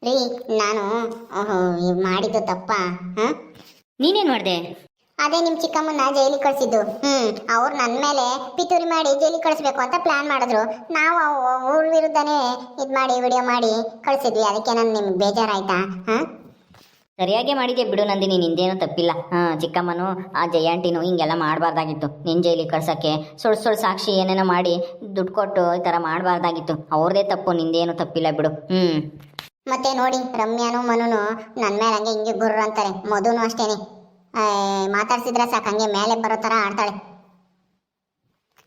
ರೀ ನಾನು ಮಾಡಿದ್ದು ತಪ್ಪ. ನೀನೇನು ಮಾಡಿದೆ? ಅದೇ ನಿಮ್ಮ ಚಿಕ್ಕಮ್ಮನ ಜೈಲಿಗೆ ಕಳಿಸಿದ್ದು. ಅವ್ರು ನನ್ನ ಮೇಲೆ ಪಿತೂರಿ ಮಾಡಿ ಜೈಲಿಗೆ ಕಳಿಸ್ಬೇಕು ಅಂತ ಪ್ಲಾನ್ ಮಾಡಿದ್ರು. ನಾವು ಅವ್ರ ವಿರುದ್ಧನೇ ಇದು ಮಾಡಿ ವಿಡಿಯೋ ಮಾಡಿ ಕಳಿಸಿದ್ವಿ. ಅದಕ್ಕೆ ನಾನು ನಿಮ್ಗೆ ಬೇಜಾರಾಯ್ತಾ? ಸರಿಯಾಗಿ ಮಾಡಿದ್ದೆ ಬಿಡು ನಂದಿನಿ, ನಿಂದೇನೂ ತಪ್ಪಿಲ್ಲ. ಚಿಕ್ಕಮ್ಮನು ಆ ಜಯಾಂಟಿನೂ ಹಿಂಗೆಲ್ಲ ಮಾಡಬಾರ್ದಾಗಿತ್ತು. ನಿನ್ನ ಜೈಲಿಗೆ ಕಳ್ಸೋಕ್ಕೆ ಸುಳ್ಳು ಸಾಕ್ಷಿ ಏನೇನೋ ಮಾಡಿ ದುಡ್ಡು ಕೊಟ್ಟು ಈ ಥರ ಮಾಡಬಾರ್ದಾಗಿತ್ತು. ಅವ್ರದೇ ತಪ್ಪು, ನಿಂದೇನೂ ತಪ್ಪಿಲ್ಲ ಬಿಡು. ಮತ್ತೆ ನೋಡಿ, ರಮ್ಯಾನು ಮನುನು ನನ್ನ ಮೇಲೆ ಹಂಗೆ ಹಿಂಗೆ ಗುರ್ರ ಅಂತಾರೆ. ಮಧುನು ಅಷ್ಟೇನೆ, ಮಾತಾಡ್ಸಿದ್ರೆ ಸಾಕು ಹಂಗೆ ಮೇಲೆ ಬರೋ ಥರ ಆಡ್ತಾಳೆ.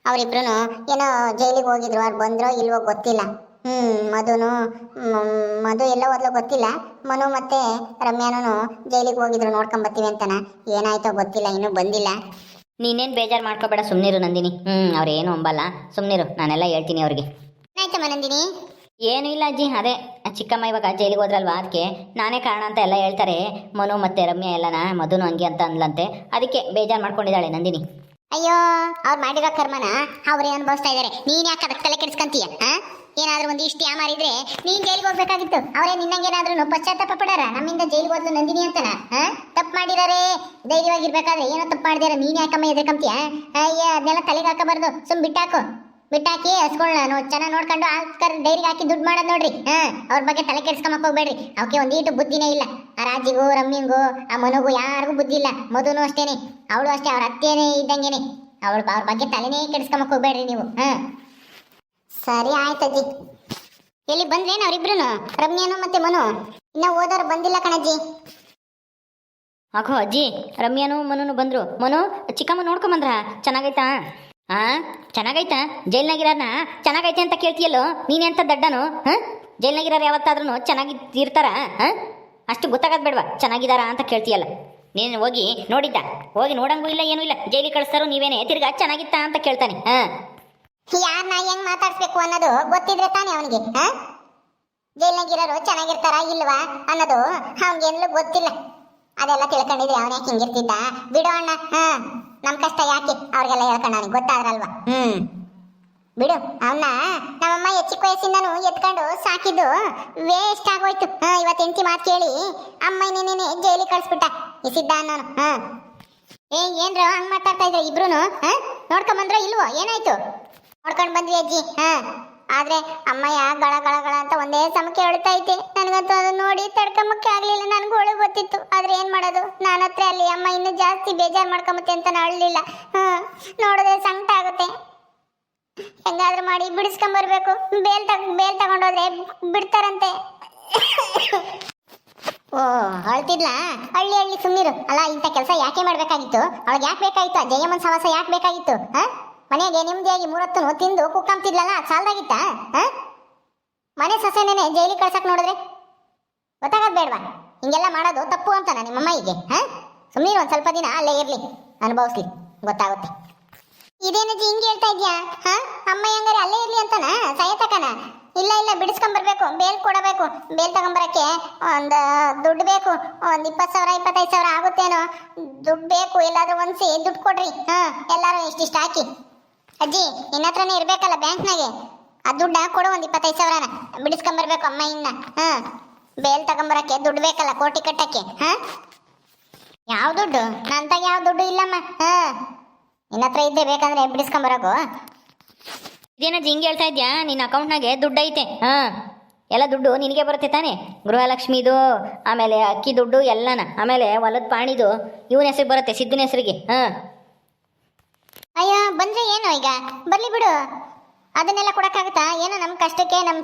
ಅವರಿಬ್ರು ಏನೋ ಜೈಲಿಗೆ ಹೋಗಿದ್ರು, ಅವ್ರು ಬಂದ್ರೋ ಇಲ್ವೋ ಗೊತ್ತಿಲ್ಲ. ಮಧು ಎಲ್ಲ ಹೋದ್ಲು ಗೊತ್ತಿಲ್ಲ. ಮನು ಮತ್ತೆ ರಮ್ಯಾನು ಜೈಲಿಗೆ ಹೋಗಿದ್ರು, ನೋಡ್ಕೊಂಬತ್ತೀವಿ ಅಂತನ. ಏನಾಯ್ತೋ ಗೊತ್ತಿಲ್ಲ, ಇನ್ನೂ ಬಂದಿಲ್ಲ. ನೀನೇನು ಬೇಜಾರು ಮಾಡ್ಕೋಬೇಡ, ಸುಮ್ಮನಿರು ನಂದಿನಿ. ಅವ್ರೇನು ಅಂಬಲ್ಲ, ಸುಮ್ಮನಿರು, ನಾನೆಲ್ಲ ಹೇಳ್ತೀನಿ ಅವ್ರಿಗೆ. ಏನಾಯ್ತಮ್ಮ ನಂದಿನಿ? ಏನೂ ಇಲ್ಲ ಅಜ್ಜಿ, ಅದೇ ಚಿಕ್ಕಮ್ಮ ಇವಾಗ ಜೈಲಿಗೆ ಹೋದ್ರಲ್ವಾ, ಅದಕ್ಕೆ ನಾನೇ ಕಾರಣ ಅಂತ ಎಲ್ಲ ಹೇಳ್ತಾರೆ. ಮನು ಮತ್ತೆ ರಮ್ಯಾ ಎಲ್ಲನ ಮಧುನು ಹಂಗೆ ಅಂತ ಅಂದ್ಲಂತೆ, ಅದಕ್ಕೆ ಬೇಜಾರು ಮಾಡ್ಕೊಂಡಿದ್ದಾಳೆ ನಂದಿನಿ. ಅಯ್ಯೋ, ಅವ್ರು ಮಾಡಿರೋ ಕರ್ಮನ ಅವರೇ ಅನುಭವಿಸ್ತಾ ಇದ್ದಾರೆ. ನೀನ್ ಯಾಕೆ ಅದಕ್ಕೆ ತಲೆ ಕೆಡಿಸ್ಕೊಂತೀಯ? ಏನಾದ್ರೂ ಒಂದು ಇಷ್ಟು ಯಾಮಾರಿದ್ರೆ ನೀನ್ ಜೈಲಿಗೆ ಹೋಗ್ಬೇಕಾಗಿತ್ತು. ಅವರೇ ನಿನ್ನಂಗೇನಾದ್ರೂ ಪಶ್ಚಾತ್ತಾಪ ಪಡಾರ ನಮ್ಮಿಂದ ಜೈಲಿಗೆ ಹೋದ್ಲು ನಂದಿನಿ ಅಂತನ? ತಪ್ಪು ಮಾಡಿದಾರೆ, ಧೈರ್ಯವಾಗಿರ್ಬೇಕಾದ್ರೆ ಏನೋ ತಪ್ಪು ಮಾಡಿದಾರೆ, ನೀನ್ ಯಾಕಮ್ಮ ಎದ್ರಕಂತೀಯ? ಅಯ್ಯ, ಅದನ್ನೆಲ್ಲ ತಲೆಗೆ ಹಾಕಬಾರ್ದು, ಬಿಟ್ಟಾಕಿ ಹಸ್ಕೊಳ್ಳ ಚೆನ್ನಾಗಿ ನೋಡ್ಕೊಂಡು ಡೈರಿಗೆ ಹಾಕಿ ದುಡ್ಡು ಮಾಡೋದು ನೋಡ್ರಿ. ಅವ್ರ ಬಗ್ಗೆ ತಲೆ ಕೆಡ್ಸ್ಕೊಂಬಕ್ ಹೋಗ್ಬೇಡ್ರಿ. ಅವಕ್ಕೆ ಒಂದೀಟು ಬುದ್ಧಿನೇ ಇಲ್ಲ. ಆ ರಾಜಿಗೂ ರಮ್ಯಂಗೂ ಆ ಮನುಗೂ ಯಾರಿಗೂ ಬುದ್ಧಿ ಇಲ್ಲ. ಮಧುನು ಅಷ್ಟೇನೆ, ಅವಳು ಅಷ್ಟೇ, ಅವ್ರ ಅತ್ತೇನೆ ಇದ್ದಂಗೆನೆ. ಅವ್ರ ಬಗ್ಗೆ ತಲೆನೇ ಕೆಡ್ಸ್ಕೊಂಬಕ್ ಹೋಗ್ಬೇಡ್ರಿ ನೀವು. ಸರಿ ಆಯ್ತಜ್ಜಿ. ಎಲ್ಲಿ ಬಂದ್ರೇನು ಅವರಿಬ್ರು, ರಮ್ಯಾನು ಮತ್ತೆ ಮನು? ಇನ್ನ ಓದೋರು ಬಂದಿಲ್ಲ ಕಣಜ್ಜಿ. ಹಾಕೋ ಅಜ್ಜಿ, ರಮ್ಯಾನು ಮನುನು ಬಂದ್ರು. ಮನು ಚಿಕ್ಕಮ್ಮ ನೋಡ್ಕೊಂಬಂದ್ರ? ಚೆನ್ನಾಗೈತಾ? ಚೆನ್ನಾಗೈತಾ? ಜೈಲ್ನಾಗಿರಾರನ್ನ ಚೆನ್ನಾಗೈತೆ ಅಂತ ಕೇಳ್ತೀಯಲ್ಲೋ, ನೀನೇ ಅಂತ ದಡ್ಡನು? ಜೈಲ್ನಾಗಿರೋರು ಯಾವತ್ತಾದ್ರೂ ಚೆನ್ನಾಗಿರ್ತಾರ? ಅಷ್ಟು ಗೊತ್ತಾಗದ್ ಬೇಡವಾ ಚೆನ್ನಾಗಿದಾರ ಅಂತ ಕೇಳ್ತೀಯಲ್ಲ? ನೀನು ಹೋಗಿ ನೋಡಿದ್ದ? ಹೋಗಿ ನೋಡಂಗೂ ಇಲ್ಲ, ಏನೂ ಇಲ್ಲ, ಜೈಲಿಗೆ ಕಳಿಸ್ತಾರೋ ನೀವೇನೆ ತಿರ್ಗಾ ಚೆನ್ನಾಗಿತ್ತಾ ಅಂತ ಕೇಳ್ತಾನೆ. ಯಾರನ್ನ ಹೆಂಗ್ ಮಾತಾಡ್ಸ್ಬೇಕು ಅನ್ನೋದು ಗೊತ್ತಿದ್ರೆ ತಾನೇ ಅವನಿಗೆ. ಜೈಲ್ನಾಗಿರೋರು ಚೆನ್ನಾಗಿರ್ತಾರ ಇಲ್ವಾ ಅನ್ನೋದು ಅವನಿಗೆಲ್ಲೂ ಗೊತ್ತಿಲ್ಲ. ಅದೆಲ್ಲ ತಿಳ್ಕೊಂಡಿದ್ರೆ ಅವನ ಯಾಕೆ ಹಿಂಗಿರ್ತಿದ್ದ? ಬಿಡು ಅಣ್ಣ, ನಮ್ ಕಷ್ಟ ಯಾಕೆ ಅವ್ರಿಗೆಲ್ಲ ಹೇಳ್ಕೊಂಡ, ಅವನಿಗೆ ಗೊತ್ತಾದ್ರಲ್ವಾ? ಬಿಡು ಅವನ್ನ. ನಮ್ಮಮ್ಮ ಚಿಕ್ಕ ವಯಸ್ಸಿಂದನೂ ಎತ್ಕೊಂಡು ಸಾಕಿದ್ದು ವೇಸ್ಟ್ ಆಗೋಯ್ತು. ಇವತ್ತು ಹೆಂಡತಿ ಮಾತು ಕೇಳಿ ಅಮ್ಮ ಇನ್ನೇನೆ ಜೈಲಿಗೆ ಕಳಿಸ್ಬಿಟ್ಟ ಈ ಸಿದ್ಧ ಅನ್ನೋನು. ಏನ್ರ ಹಂಗ್ ಮಾತಾಡ್ತಾ ಇದ್ರೆ ಇಬ್ರು? ನೋಡ್ಕೊಂಬಂದ್ರ ಇಲ್ವೋ? ಏನಾಯ್ತು? ನೋಡ್ಕೊಂಡ್ ಬಂದ್ವಿ ಅಜ್ಜಿ. ಆದ್ರೆ ಅಮ್ಮಯ್ಯ ಗಳ ಗಳ ಗಳ ಅಂತ ಒಂದೇ ಸಮಕ್ಕೆ ಅಳ್ತಾ ಐತೆ. ನನಗಂತೂ ಅದನ್ನ ನೋಡಿ ತಡ್ಕೊಂಬಕ್ಕೆ ಆಗ್ಲಿಲ್ಲ. ನನ್ಗೂ ಒಳಗೆ ಗೊತ್ತಿತ್ತು, ಆದ್ರೆ ಏನ್ ಮಾಡೋದು? ನನ್ನ ಹತ್ರ ಅಲ್ಲಿ ಅಮ್ಮ ಇನ್ನೂ ಜಾಸ್ತಿ ಬೇಜಾರು ಮಾಡ್ಕೊಂಬತ್ತೆ ಅಂತ ಅಳ್ಲಿಲ್ಲ. ನೋಡಿದ್ರೆ ಸಂಕಟ ಆಗುತ್ತೆ. ಹೆಂಗಾದ್ರೂ ಮಾಡಿ ಬಿಡಿಸ್ಕೊಂಬರ್ಬೇಕು. ಬೇಲ್ ತಗೊಂಡೋದ್ರೆ ಬಿಡ್ತಾರಂತೆ. ಓ, ಅಳ್ತಿದ್ಲಾ? ಹಳ್ಳಿ ಸುಮ್ಮನಿರು. ಅಲ್ಲ, ಇಂಥ ಕೆಲಸ ಯಾಕೆ ಮಾಡ್ಬೇಕಾಗಿತ್ತು? ಅವಳಿಗೆ ಯಾಕೆ ಬೇಕಾಗಿತ್ತು? ಜಯಮ್ಮನ ಸವಾಸ ಯಾಕೆ ಬೇಕಾಗಿತ್ತು? ಮನೆಗೆ ನೆಮ್ಮದಿಯಾಗಿ 3 ಹೊತ್ತು ತಿಂದು ಕುಕ್ಕಂತಿದ್ಲಲ್ಲ, ಸಾಲದಾಗಿತ್ತ? ಮನೆ ಸೊಸೆನೇನೆ ಜೈಲಿಗೆ ಕಳ್ಸಕ್ ನೋಡಿದ್ರೆ ಗೊತ್ತಾಗದ್ ಬೇಡವಾ? ಹಿಂಗೆಲ್ಲ ಮಾಡೋದು ತಪ್ಪು ಅಂತಾನ ನಿಮ್ಮಮ್ಮಯಿಗೆ? ಸುಮ್ಮನೆ ಒಂದ್ ಸ್ವಲ್ಪ ದಿನ ಅಲ್ಲೇ ಇರ್ಲಿ, ಅನುಭವಿಸ್ಲಿ, ಗೊತ್ತಾಗುತ್ತೆ. ಇದೇನಜ್ಜಿ ಹಿಂಗೆ ಹೇಳ್ತಾ ಇದ್ಯಾ? ಅಮ್ಮ ಹಂಗಾರೆ ಅಲ್ಲೇ ಇರ್ಲಿ ಅಂತಾನ ಸಾಯತಕನ? ಇಲ್ಲ, ಬಿಡಿಸ್ಕೊಂಬರ್ಬೇಕು. ಬೇಲ್ ಕೊಡಬೇಕು. ಬೇಲ್ ತಗೊಂಬರಕ್ಕೆ ಒಂದು ದುಡ್ಡು ಬೇಕು. ಒಂದು 20,000 25,000 ಆಗುತ್ತೇನೋ ದುಡ್ಡು ಬೇಕು. ಎಲ್ಲಾದ್ರೂ ಒಂದ್ಸಿ ದುಡ್ಡು ಕೊಡ್ರಿ. ಎಲ್ಲಾರು ಇಷ್ಟಿಷ್ಟು ಹಾಕಿ. ಅಜ್ಜಿ, ನಿನ್ನ ಹತ್ರನೇ ಇರ್ಬೇಕಲ್ಲ ಬ್ಯಾಂಕ್ನಾಗೆ, ಆ ದುಡ್ಡ ಕೊಡು. ಒಂದು 25,000ನ ಬಿಡಿಸ್ಕೊಂಬರ್ಬೇಕು ಅಮ್ಮ ಇನ್ನ. ಬೇಲ್ ತಗೊಂಬರಕ್ಕೆ ದುಡ್ಡು ಬೇಕಲ್ಲ, ಕೋಟಿ ಕಟ್ಟಕ್ಕೆ. ಯಾವ ದುಡ್ಡು? ನಂತಾಗ ಯಾವ ದುಡ್ಡು ಇಲ್ಲಮ್ಮ. ನಿನ್ನ ಹತ್ರ ಇದ್ದೇ ಬೇಕಂದ್ರೆ ಬಿಡಿಸ್ಕೊಂಬರಕು. ಇದೇನಜ್ಜಿ ಹಿಂಗೆ ಹೇಳ್ತಾ ಇದ್ಯಾ? ನಿನ್ನ ಅಕೌಂಟ್ನಾಗೆ ದುಡ್ಡು ಐತೆ. ಎಲ್ಲ ದುಡ್ಡು ನಿನಗೆ ಬರುತ್ತೆ ತಾನೆ? ಗೃಹಲಕ್ಷ್ಮಿದು, ಆಮೇಲೆ ಅಕ್ಕಿ ದುಡ್ಡು ಎಲ್ಲನ, ಆಮೇಲೆ ಹೊಲದ ಪಾಣಿದು ಇವನ ಹೆಸರಿಗೆ ಬರುತ್ತೆ, ಸಿದ್ಧನ ಹೆಸರಿಗೆ. ಅಯ್ಯೋ, ಬಂದ್ರೆ ಏನು ಈಗ? ಬರ್ಲಿ ಬಿಡು. ಅದನ್ನೆಲ್ಲ ಕೊಡಕ್ಕಾಗುತ್ತಾ? ಏನೋ ನಮ್ಮ ಕಷ್ಟಕ್ಕೆ ನಮ್ಮ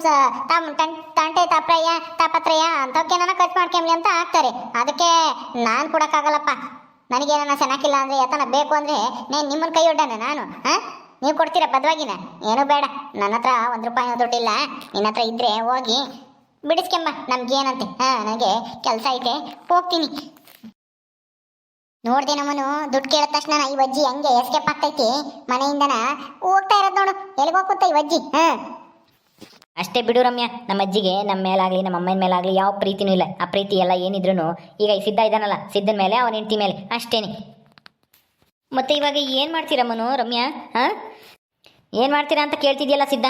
ತಂಟೆ ತಾಪತ್ರಯ ಅಂಥವಕ್ಕೇನ ಖರ್ಚು ಮಾಡ್ಕೊಂಬ್ಲಿ ಅಂತ ಹಾಕ್ತಾರೆ. ಅದಕ್ಕೆ ನಾನು ಕೊಡಕ್ಕಾಗಲ್ಲಪ್ಪ. ನನಗೇನ ಚೆನ್ನಾಗಿಲ್ಲ ಅಂದ್ರೆ ಯಾತನ ಬೇಕು ಅಂದ್ರೆ ನಿಮ್ಮನ್ನ ಕೈ ಒಡ್ಡಾನೆ ನಾನು. ನೀವು ಕೊಡ್ತೀರಾ ಬದವಾಗಿನ? ಏನೂ ಬೇಡ, ನನ್ನ ಹತ್ರ 1 ರೂಪಾಯಿ ದುಡ್ಡಿಲ್ಲ. ನಿನ್ನ ಹತ್ರ ಇದ್ರೆ ಹೋಗಿ ಬಿಡಿಸ್ಕೆಂಬ, ನಮ್ಗೇನಂತೆ. ನನಗೆ ಕೆಲಸ ಐತೆ, ಹೋಗ್ತೀನಿ. ನೋಡ್ದೆ ನಮ್ಮನು ದುಡ್ಡು ಕೇಳಿದ ತಕ್ಷಣ ಈ ಅಜ್ಜಿ ಹಂಗೆ ಎಸ್ಕೇಪ್ ಆಗ್ತೈತಿ ಮನೆಯಿಂದನ ಹೋಗ್ತಾ ಇರೋದು ನೋಡು. ಎಲ್ಲಿಗೆ ಹೋಗ್ತಾ ಈ ಅಜ್ಜಿ? ಅಷ್ಟೇ ಬಿಡು ರಮ್ಯಾ, ನಮ್ಮ ಅಜ್ಜಿಗೆ ನಮ್ಮ ಮೇಲಾಗಲಿ ನಮ್ಮ ಅಮ್ಮನ ಮೇಲಾಗಲಿ ಯಾವ ಪ್ರೀತಿನೂ ಇಲ್ಲ. ಆ ಪ್ರೀತಿ ಎಲ್ಲ ಏನಿದ್ರು ಈಗ ಈ ಸಿದ್ಧ ಇದ್ದಾನಲ್ಲ, ಸಿದ್ಧನ ಮೇಲೆ, ಅವನ ಹೆಂಡತಿ ಮೇಲೆ ಅಷ್ಟೇನೆ. ಮತ್ತೆ ಇವಾಗ ಏನು ಮಾಡ್ತೀರಮ್ಮನು ರಮ್ಯಾ? ಏನು ಮಾಡ್ತೀರಾ ಅಂತ ಕೇಳ್ತಿದ್ಯಲ್ಲ ಸಿದ್ಧ?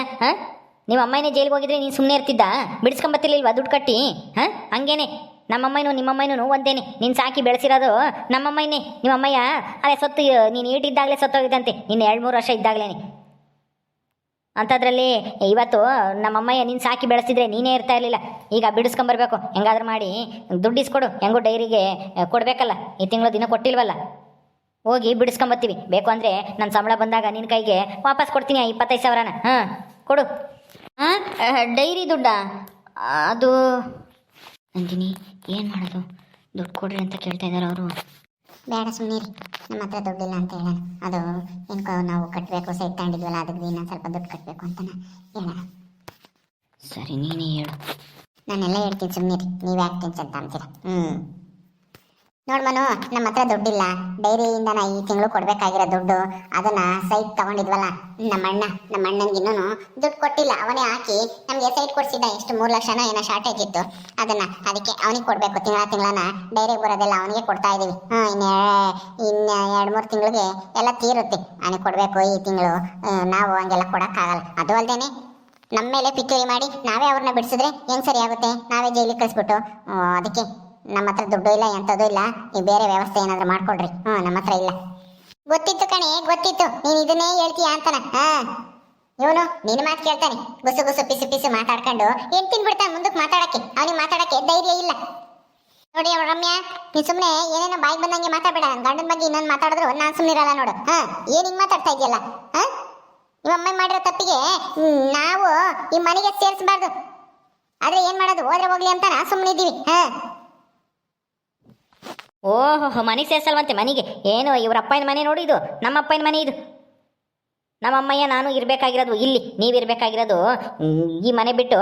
ನಿಮ್ಮ ಅಮ್ಮನೇ ಜೈಲಿಗೆ ಹೋಗಿದ್ರೆ ನೀನು ಸುಮ್ಮನೆ ಇರ್ತಿದ್ದ ಬಿಡಿಸ್ಕೊಂಬತ್ತಿರ್ಲಿಲ್ವಾ ದುಡ್ಡು ಕಟ್ಟಿ ಹಾಂ ಹಂಗೇನೆ ನಮ್ಮಮ್ಮನೂ ನಿಮ್ಮಮ್ಮನೂ ಒಂದೇನೆ ನೀನು ಸಾಕಿ ಬೆಳೆಸಿರೋದು ನಮ್ಮಮ್ಮನೇ ನಿಮ್ಮಮ್ಮಯ್ಯ ಅಲ್ಲೇ ಸತ್ತು ನೀನು ಈಟಿದ್ದಾಗಲೇ ಸತ್ತೋಗಿದ್ದಂತೆ ನೀನು 2-3 ವರ್ಷ ಇದ್ದಾಗಲೇ ಅಂಥದ್ರಲ್ಲಿ ಇವತ್ತು ನಮ್ಮಮ್ಮಯ್ಯ ನೀನು ಸಾಕಿ ಬೆಳೆಸಿದ್ರೆ ನೀನೇ ಇರ್ತಾ ಇರಲಿಲ್ಲ. ಈಗ ಬಿಡಿಸ್ಕೊಂಬರ್ಬೇಕು ಹೆಂಗಾದ್ರೂ ಮಾಡಿ ದುಡ್ಡು ಇಸ್ಕೊಡು, ಹೆಂಗೂ ಡೈರಿಗೆ ಕೊಡಬೇಕಲ್ಲ, ಈ ತಿಂಗಳು ದಿನ ಕೊಟ್ಟಿಲ್ವಲ್ಲ, ಹೋಗಿ ಬಿಡಿಸ್ಕೊಂಬತ್ತೀವಿ. ಬೇಕು ಅಂದರೆ ನನ್ನ ಸಂಬಳ ಬಂದಾಗ ನಿನ್ನ ಕೈಗೆ ವಾಪಸ್ ಕೊಡ್ತೀನಿ 25,000ನ. ಹಾಂ ಕೊಡು. ಹಾಂ ಡೈರಿ ದುಡ್ಡಾ? ಅದು ನಂದಿನಿ ಏನು ಮಾಡೋದು, ದುಡ್ಡು ಕೊಡ್ರಿ ಅಂತ ಕೇಳ್ತಾ ಇದ್ದಾರೆ ಅವರು. ಬೇಡ ಸುಮ್ಮನಿರಿ, ನಮ್ಮ ಹತ್ರ ದುಡ್ಡಿಲ್ಲ ಅಂತ ಹೇಳೋಣ. ಅದು ಏನ್ಕೋ ನಾವು ಕಟ್ಟಬೇಕು ಸೈಟ್ ತಗೊಂಡಿದ್ವಲ್ಲ, ಅದಕ್ಕೆ ಇನ್ನೊಂದು ಸ್ವಲ್ಪ ದುಡ್ಡು ಕಟ್ಟಬೇಕು ಅಂತ ಹೇಳೋಣ. ಸರಿ ನೀನೇ ಹೇಳು. ನಾನೆಲ್ಲ ಹೇಳ್ತೀನಿ ಸುಮ್ಮನಿರಿ, ನೀವು ಯಾಕೆ ಟೆನ್ಷನ್ ತಾಂತೀರ? ನೋಡ್ಮನು, ನಮ್ಮ ಹತ್ರ ದುಡ್ಡಿಲ್ಲ. ಡೈರಿಯಿಂದ ನಾ ಈ ತಿಂಗಳು ಕೊಡಬೇಕಾಗಿರೋ ದುಡ್ಡು ಅದನ್ನ ಸೈಟ್ ತಗೊಂಡಿದ್ವಲ್ಲ, ನಮ್ಮ ಅಣ್ಣನಿಗೆ ಇನ್ನೂ ದುಡ್ಡು ಕೊಟ್ಟಿಲ್ಲ. ಅವನೇ ಹಾಕಿ ನಮಗೆ ಸೈಟ್ ಕೊಡ್ಸಿದ್ದ. ಎಷ್ಟು 3 ಲಕ್ಷನೋ ಏನೋ ಶಾರ್ಟೇಜ್ ಇತ್ತು, ಅದಕ್ಕೆ ಅವನಿಗೆ ಕೊಡಬೇಕು. ತಿಂಗಳನ ಡೈರಿಗೆ ಬರೋದೆಲ್ಲ ಅವನಿಗೆ ಕೊಡ್ತಾ ಇದ್ದೀವಿ. ಇನ್ನು 2-3 ತಿಂಗಳಿಗೆ ಎಲ್ಲ ತೀರುತ್ತೆ. ಅವನಿಗೆ ಕೊಡಬೇಕು ಈ ತಿಂಗಳು. ನಾವು ಹಂಗೆಲ್ಲ ಕೊಡೋಕ್ಕಾಗಲ್ಲ. ಅದು ಅಲ್ಲದೆ ನಮ್ಮ ಮೇಲೆ ಪಿತೂರಿ ಮಾಡಿ ನಾವೇ ಅವ್ರನ್ನ ಬಿಡಿಸಿದ್ರೆ ಹೆಂಗೆ ಸರಿ ಆಗುತ್ತೆ? ನಾವೇ ಜೈಲಿಗೆ ಕಳಿಸ್ಬಿಟ್ಟು. ಅದಕ್ಕೆ ನಮ್ಮ ಹತ್ರ ದುಡ್ಡು ಇಲ್ಲ, ಎಂಥದ್ದು ಇಲ್ಲ. ನೀವು ಬೇರೆ ವ್ಯವಸ್ಥೆ ಏನಾದರೂ ಮಾಡ್ಕೊಡ್ರಿ. ನಮ್ಮ ಹತ್ರ ಇಲ್ಲ. ಗೊತ್ತಿತ್ತು ಕಣೆ, ಗೊತ್ತಿತ್ತು ನೀನು ಇದನ್ನೇ ಹೇಳ್ತೀಯ ಅಂತಾನ. ಇವನು ನಿನ್ನ ಮಾತು ಕೇಳ್ತಾನೆ, ಗುಸು ಪಿಸು ಮಾತಾಡ್ಕೊಂಡು ಏನ್ ತಿನ್ಬಿಡ್ತಾನೆ ಮುಂದಕ್ಕೆ ಮಾತಾಡಕ್ಕೆ. ಅವನಿಗೆ ಮಾತಾಡಕ್ಕೆ ಧೈರ್ಯ ಇಲ್ಲ ನೋಡಿ. ರಮ್ಯಾ, ನೀನು ಸುಮ್ಮನೆ ಏನೇನೋ ಬಾಯಿಗೆ ಬಂದಂಗೆ ಮಾತಾಡಬೇಡ. ಗಂಡನ ಬಗ್ಗೆ ಇನ್ನೊಂದು ಮಾತಾಡಿದ್ರು ನಾನು ಸುಮ್ಮನೆ ಇರಲ್ಲ ನೋಡು. ಏನು ಹಿಂಗೆ ಮಾತಾಡ್ತಾ ಇದೆಯಲ್ಲ? ನಿಮ್ಮಮ್ಮ ಮಾಡಿರೋ ತಪ್ಪಿಗೆ ನಾವು ಈ ಮನೆಗೆ ಸೇರಿಸಬಾರ್ದು. ಆದ್ರೆ ಏನ್ ಮಾಡೋದು, ಹೋದ್ರೆ ಹೋಗ್ಲಿ ಅಂತ ನಾ ಸುಮ್ಮನೆ ಇದ್ದೀವಿ. ಓಹೋ, ಮನೆಗೆ ಸೇರಿಸಲ್ವಂತೆ. ಮನೆಗೆ ಏನು, ಇವ್ರ ಅಪ್ಪನ ಮನೆ ನೋಡಿ, ಇದು ನಮ್ಮ ಅಪ್ಪನ ಮನೆ. ಇದು ನಮ್ಮಮ್ಮಯ್ಯ ನಾನು ಇರಬೇಕಾಗಿರೋದು ಇಲ್ಲಿ, ನೀವಿರಬೇಕಾಗಿರೋದು ಈ ಮನೆ ಬಿಟ್ಟು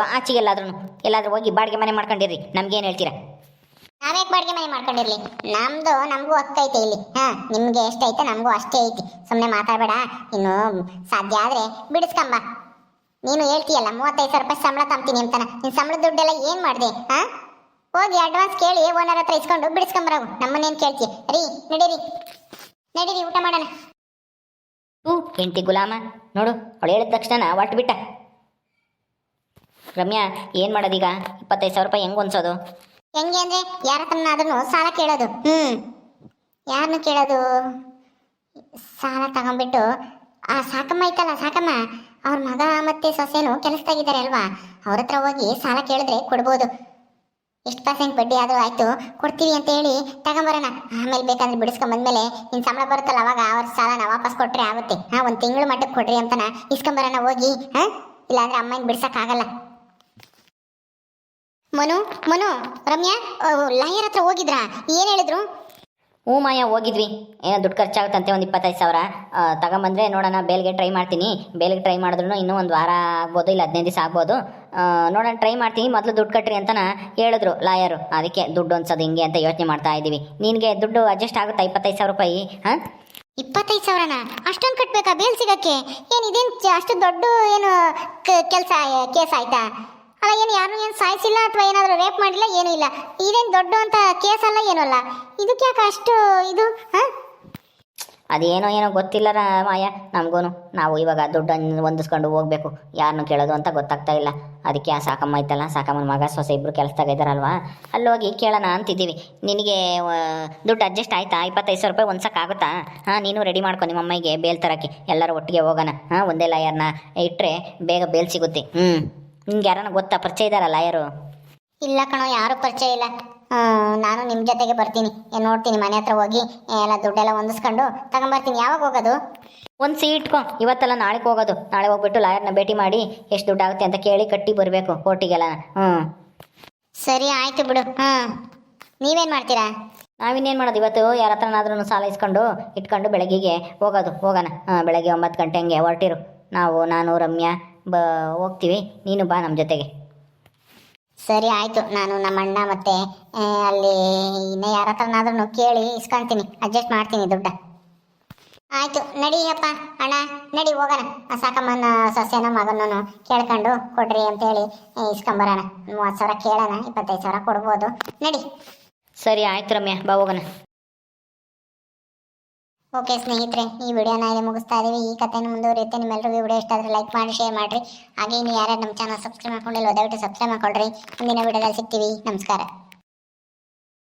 ಎಲ್ಲಾದ್ರೂ ಹೋಗಿ ಬಾಡಿಗೆ ಮನೆ ಮಾಡ್ಕೊಂಡಿರ್ರಿ. ನಮ್ಗೇನು ಹೇಳ್ತೀರಾ? ನಾವ್ಯಾಕೆ ಬಾಡಿಗೆ ಮನೆ ಮಾಡ್ಕೊಂಡಿರ್ಲಿ? ನಮಗೂ ಹಕ್ಕ ಐತೆ ಇಲ್ಲಿ. ನಿಮ್ಗೆ ಎಷ್ಟೈತೆ ನಮಗೂ ಅಷ್ಟೇ ಐತಿ. ಸುಮ್ಮನೆ ಮಾತಾಡಬೇಡ. ಇನ್ನು ಸಾಧ್ಯ ಆದ್ರೆ ಬಿಡಿಸ್ಕೊಂಬ. ನೀನು ಹೇಳ್ತೀಯಲ್ಲ 35,000 ರೂಪಾಯಿ ಸಂಬಳ ತಮ್ತೀನಿ ಅಂತಾನ. ನಿನ್ ಸಂಬಳದ ದುಡ್ಡೆಲ್ಲ ಏನ್ ಮಾಡಿದೆ? ಹೋಗಿ ಅಡ್ವಾನ್ಸ್ ಕೇಳಿ ಓನರ್ ಹತ್ರ ಇಸ್ಕೊಂಡು ಬಿಡಿಸ್ಕೊಂಬರವು. ನಮ್ಮನ್ನೇನು ಕೇಳ್ತೀಯ? ನಡೀರಿ ಊಟ ಮಾಡೋಣ. ಹೆಂಡತಿ ಗುಲಾಮ ನೋಡು, ಅವಳು ಹೇಳಿದ ತಕ್ಷಣ ಒಟ್ಟು ಬಿಟ್ಟ. ರಮ್ಯಾ, ಏನು ಮಾಡೋದೀಗ? 25,000 ರೂಪಾಯಿ ಹೆಂಗೆ ಹೊಂದ್ಸೋದು? ಹೆಂಗೆ ಅಂದ್ರೆ ಯಾರ ಹತ್ರನಾದ್ರೂ ಸಾಲ ಕೇಳೋದು. ಯಾರನ್ನು ಕೇಳೋದು? ಸಾಲ ತಗೊಂಡ್ಬಿಟ್ಟು ಆ ಸಾಕಮ್ಮ ಐತಲ್ಲ, ಸಾಕಮ್ಮ ಅವ್ರ ಮಗ ಮತ್ತೆ ಸೊಸೆನು ಕೆಲಸದಾಗಿದ್ದಾರೆ ಅಲ್ವಾ, ಅವ್ರ ಹತ್ರ ಹೋಗಿ ಸಾಲ ಕೇಳಿದ್ರೆ ಕೊಡ್ಬೋದು. ಎಷ್ಟು % ಬಡ್ಡಿ ಆದರೂ ಆಯ್ತು, ಕೊಡ್ತೀವಿ ಅಂತ ಹೇಳಿ ತಗೊಂಬರೋಣ. ಆಮೇಲೆ ಬೇಕಾದ್ರೆ ಬಿಡಿಸ್ಕೊಂಬಂದ್ಮೇಲೆ ನಿನ್ನ ಸಂಬಳ ಬರುತ್ತಲ್ಲ, ಅವಾಗ ಅವ್ರ ಸಾಲನ ವಾಪಸ್ ಕೊಟ್ರೆ ಆಗುತ್ತೆ. 1 ತಿಂಗಳು ಮಟ್ಟಕ್ಕೆ ಕೊಡ್ರಿ ಅಂತನ ಇಸ್ಕೊಂಬರೋಣ ಹೋಗಿ. ಇಲ್ಲಾಂದ್ರೆ ಅಮ್ಮನ ಬಿಡ್ಸಕ್ಕಾಗಲ್ಲ. ಮನು, ರಮ್ಯಾ ಲಾಯರ್ ಹತ್ರ ಹೋಗಿದ್ರಾ? ಏನು ಹೇಳಿದ್ರು? ಹ್ಞೂ ಮಾಯ, ಹೋಗಿದ್ವಿ. ಏನೋ ದುಡ್ಡು ಖರ್ಚಾಗುತ್ತಂತೆ, ಒಂದು 25,000 ತಗೊಂಬಂದರೆ ನೋಡೋಣ. ಬೇಲ್ಗೆ ಟ್ರೈ ಮಾಡ್ತೀನಿ. ಬೇಲ್ಗೆ ಟ್ರೈ ಮಾಡಿದ್ರು ಇನ್ನೂ 1 ವಾರ ಆಗ್ಬೋದು, ಇಲ್ಲ 15 ದಿವಸ ಆಗ್ಬೋದು. ನೋಡೋಣ, ಟ್ರೈ ಮಾಡ್ತೀನಿ. ಮೊದಲು ದುಡ್ಡು ಕಟ್ಟ್ರಿ ಅಂತನ ಹೇಳಿದ್ರು ಲಾಯರು. ಅದಕ್ಕೆ ದುಡ್ಡು ಅನ್ಸೋದು ಹಿಂಗೆ ಅಂತ ಯೋಚನೆ ಮಾಡ್ತಾ ಇದ್ದೀವಿ. ನಿನಗೆ ದುಡ್ಡು ಅಡ್ಜಸ್ಟ್ ಆಗುತ್ತಾ? 25,000 ರೂಪಾಯಿ? 25,000ನ ಅಷ್ಟೊಂದು ಕಟ್ಟಬೇಕಾ ಬೇಲ್ ಸಿಗಕ್ಕೆ? ಏನು ಇದೇನು ಅಷ್ಟು ದೊಡ್ಡ ಏನು ಕೇಸ್ ಆಯ್ತಾ? ಅಲ್ಲ, ಯಾರು ಸಾಯಿಸಿಲ್ಲ ಅಥವಾ ಏನಾದರೂ ರೇಪ್ ಮಾಡಿಲ್ಲ, ಏನೂ ಇಲ್ಲ. ಇದೇನು ದೊಡ್ಡ ಅಂತ ಕೇಸ್ ಅಲ್ಲ, ಏನೂ ಅಲ್ಲ. ಇದಕ್ಕೆ ಯಾಕೆ ಅಷ್ಟು ಇದು? ಅದೇನೋ ಗೊತ್ತಿಲ್ಲ ಮಾಯ ನಮಗೂ. ನಾವು ಇವಾಗ ದುಡ್ಡನ್ನು ಹೊಂದಿಸ್ಕೊಂಡು ಹೋಗ್ಬೇಕು, ಯಾರನ್ನು ಕೇಳೋದು ಅಂತ ಗೊತ್ತಾಗ್ತಾ ಇಲ್ಲ. ಅದಕ್ಕೆ ಆ ಸಾಕಮ್ಮ ಐತಲ್ಲ, ಸಾಕಮ್ಮನ ಮಗ ಸೊಸೆ ಇಬ್ಬರು ಕೆಲಸದಾಗ ಇದ್ದಾರಲ್ವಾ, ಅಲ್ಲೋಗಿ ಕೇಳೋಣ ಅಂತಿದ್ದೀವಿ. ನಿನಗೆ ದುಡ್ಡು ಅಡ್ಜಸ್ಟ್ ಆಯ್ತಾ? 25,000 ರೂಪಾಯಿ ಹೊಂದ್ಸೋಕ್ಕಾಗುತ್ತಾ? ನೀನು ರೆಡಿ ಮಾಡ್ಕೊ ನಿಮ್ಮ ಅಮ್ಮಗೆ ಬೇಲ್ ತರೋಕ್ಕೆ. ಎಲ್ಲರೂ ಒಟ್ಟಿಗೆ ಹೋಗೋಣ. ಒಂದೇ ಲಾಯರ್ನ ಇಟ್ಟರೆ ಬೇಗ ಬೇಲ್ ಸಿಗುತ್ತೆ. ನಿಮ್ಗೆ ಯಾರನ್ನ ಗೊತ್ತಾ, ಪರಿಚಯ ಇದ್ದಾರಾ ಲಾಯರು? ಇಲ್ಲ ಕಣೋ, ಯಾರು ಪರಿಚಯ ಇಲ್ಲ. ನಾನು ನಿಮ್ಮ ಜೊತೆಗೆ ಬರ್ತೀನಿ. ನೋಡ್ತೀನಿ, ಮನೆ ಹತ್ರ ಹೋಗಿ ಎಲ್ಲ ದುಡ್ಡೆಲ್ಲ ಹೊಂದಿಸ್ಕೊಂಡು ತಗೊಂಬರ್ತೀನಿ. ಯಾವಾಗ ಹೋಗೋದು? ಒಂದು ಸೀಟ್ ಇಟ್ಕೊ, ಇವತ್ತಲ್ಲ ನಾಳೆಗೆ ಹೋಗೋದು. ನಾಳೆ ಹೋಗ್ಬಿಟ್ಟು ಲಾಯರ್ನ ಭೇಟಿ ಮಾಡಿ ಎಷ್ಟು ದುಡ್ಡು ಆಗುತ್ತೆ ಅಂತ ಕೇಳಿ ಕಟ್ಟಿ ಬರಬೇಕು ಕೋರ್ಟಿಗೆಲ್ಲ. ಸರಿ ಆಯ್ತು ಬಿಡು. ನೀವೇನು ಮಾಡ್ತೀರಾ? ನಾವಿನ್ನೇನು ಮಾಡೋದು, ಇವತ್ತು ಯಾರ ಹತ್ರನಾದ್ರೂ ಸಾಲ ಇಟ್ಕೊಂಡು ಬೆಳಗ್ಗೆಗೆ ಹೋಗೋಣ. ಬೆಳಗ್ಗೆ 9 ಗಂಟೆ ಹಂಗೆ ಹೊರಟಿರು. ನಾನು ರಮ್ಯಾ ಹೋಗ್ತೀವಿ. ನೀನು ಬಾ ನಮ್ಮ ಜೊತೆಗೆ. ಸರಿ ಆಯಿತು. ನಾನು ನಮ್ಮ ಅಣ್ಣ ಮತ್ತೆ ಅಲ್ಲಿ ಇನ್ನು ಯಾರ ಹತ್ರನಾದ್ರೂ ಕೇಳಿ ಇಸ್ಕೊಳ್ತೀನಿ, ಅಡ್ಜಸ್ಟ್ ಮಾಡ್ತೀನಿ ದುಡ್ಡ. ಆಯಿತು, ನಡಿಯಪ್ಪ ಅಣ್ಣ, ನಡಿ ಹೋಗೋಣ. ಆ ಸಾಕಮ್ಮನ ಸೊಸೆನ ಮಗನೂ ಕೇಳ್ಕೊಂಡು ಕೊಡ್ರಿ ಅಂತೇಳಿ ಇಸ್ಕೊಂಬರೋಣ. 30,000 ಕೇಳೋಣ, 25,000 ಕೊಡ್ಬೋದು. ನಡಿ. ಸರಿ ಆಯ್ತು ರಮ್ಯಾ, ಬಾ ಹೋಗೋಣ. ಓಕೆ ಸ್ನೇಹಿತರೆ, ಈ ವಿಡಿಯೋನ ಇಲ್ಲಿ ಮುಗಿಸ್ತಾ ಇದೀವಿ. ಈ ಕಥೆನ ಮುಂದುವರಿಯುತ್ತೆ. ನಿಮ್ಮೆಲ್ಲರಿಗೂ ವಿಡಿಯೋ ಇಷ್ಟ ಆದರೆ ಲೈಕ್ ಮಾಡಿ, ಶೇರ್ ಮಾಡಿರಿ. ಹಾಗೆ ಇನ್ನು ಯಾರ್ಯಾರು ನಮ್ಮ ಚಾನಲ್ ಸಬ್ಸ್ಕ್ರೈಬ್ ಮಾಡ್ಕೊಂಡಿಲ್ಲ ದಯವಿಟ್ಟು ಸಬ್ಸ್ಕ್ರೈಬ್ ಮಾಡ್ಕೊಳ್ರಿ. ಮುಂದಿನ ವಿಡಿಯೋದಲ್ಲಿ ಸಿಗ್ತೀವಿ. ನಮಸ್ಕಾರ.